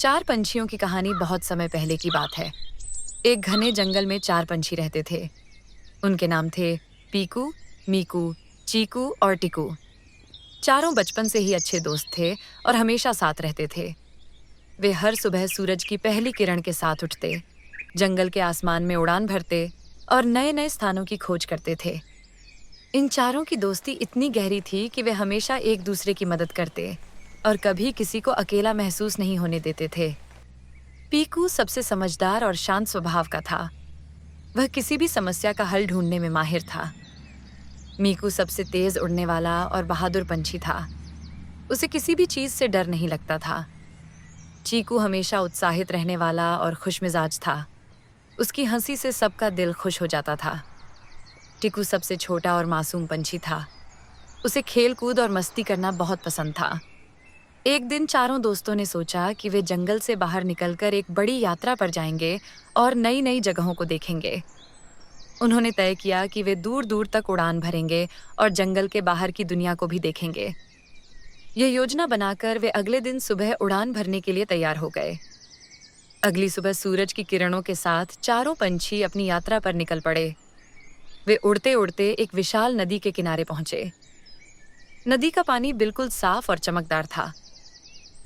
चार पंछियों की कहानी बहुत समय पहले की बात है। एक घने जंगल में चार पंछी रहते थे। उनके नाम थे पीकू, मीकू, चीकू और टिकू। चारों बचपन से ही अच्छे दोस्त थे और हमेशा साथ रहते थे। वे हर सुबह सूरज की पहली किरण के साथ उठते, जंगल के आसमान में उड़ान भरते और नए नए स्थानों की खोज करते थे। इन चारों की दोस्ती इतनी गहरी थी कि वे हमेशा एक दूसरे की मदद करते और कभी किसी को अकेला महसूस नहीं होने देते थे। पीकू सबसे समझदार और शांत स्वभाव का था। वह किसी भी समस्या का हल ढूंढने में माहिर था। मीकू सबसे तेज उड़ने वाला और बहादुर पंछी था। उसे किसी भी चीज से डर नहीं लगता था। चीकू हमेशा उत्साहित रहने वाला और खुशमिजाज था। उसकी हंसी से सबका दिल खुश हो जाता था। टिकू सबसे छोटा और मासूम पंछी था। उसे खेल कूद और मस्ती करना बहुत पसंद था। एक दिन चारों दोस्तों ने सोचा कि वे जंगल से बाहर निकलकर एक बड़ी यात्रा पर जाएंगे और नई नई जगहों को देखेंगे। उन्होंने तय किया कि वे दूर दूर तक उड़ान भरेंगे और जंगल के बाहर की दुनिया को भी देखेंगे। यह योजना बनाकर वे अगले दिन सुबह उड़ान भरने के लिए तैयार हो गए। अगली सुबह सूरज की किरणों के साथ चारों पंछी अपनी यात्रा पर निकल पड़े। वे उड़ते उड़ते एक विशाल नदी के किनारे पहुंचे। नदी का पानी बिल्कुल साफ और चमकदार था।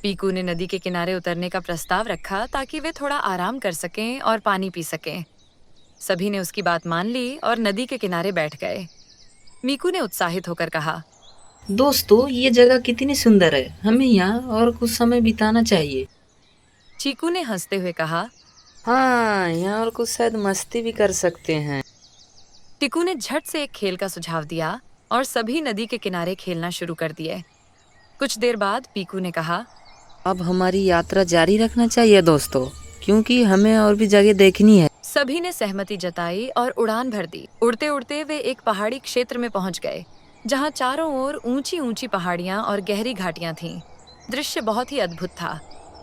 पीकू ने नदी के किनारे उतरने का प्रस्ताव रखा ताकि वे थोड़ा आराम कर सकें और पानी पी सकें। सभी ने उसकी बात मान ली और नदी के किनारे बैठ गए। मीकू ने उत्साहित होकर कहा, दोस्तों, ये जगह कितनी सुंदर है। हमें यहाँ और कुछ समय बिताना चाहिए। चीकू ने हंसते हुए कहा। हाँ, यहाँ और कुछ शायद मस्ती भी कर सकते हैं। टिकू ने झट से एक खेल का सुझाव दिया और सभी नदी के किनारे खेलना शुरू कर दिए। कुछ देर बाद पीकू ने कहा, अब हमारी यात्रा जारी रखना चाहिए दोस्तों, क्योंकि हमें और भी जगह देखनी है। सभी ने सहमति जताई और उड़ान भर दी। उड़ते उड़ते वे एक पहाड़ी क्षेत्र में पहुंच गए, जहां चारों ओर ऊंची ऊंची पहाड़ियां और गहरी घाटियां थीं। दृश्य बहुत ही अद्भुत था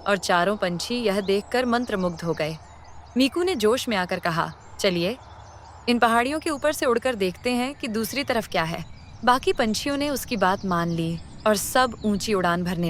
और चारों पंछी यह देखकर मंत्रमुग्ध हो गए। मीकू ने जोश में आकर कहा, चलिए इन पहाड़ियों के ऊपर से उड़कर देखते हैं कि दूसरी तरफ क्या है। बाकी पंछियों ने उसकी बात मान ली और सब ऊंची उड़ान भरने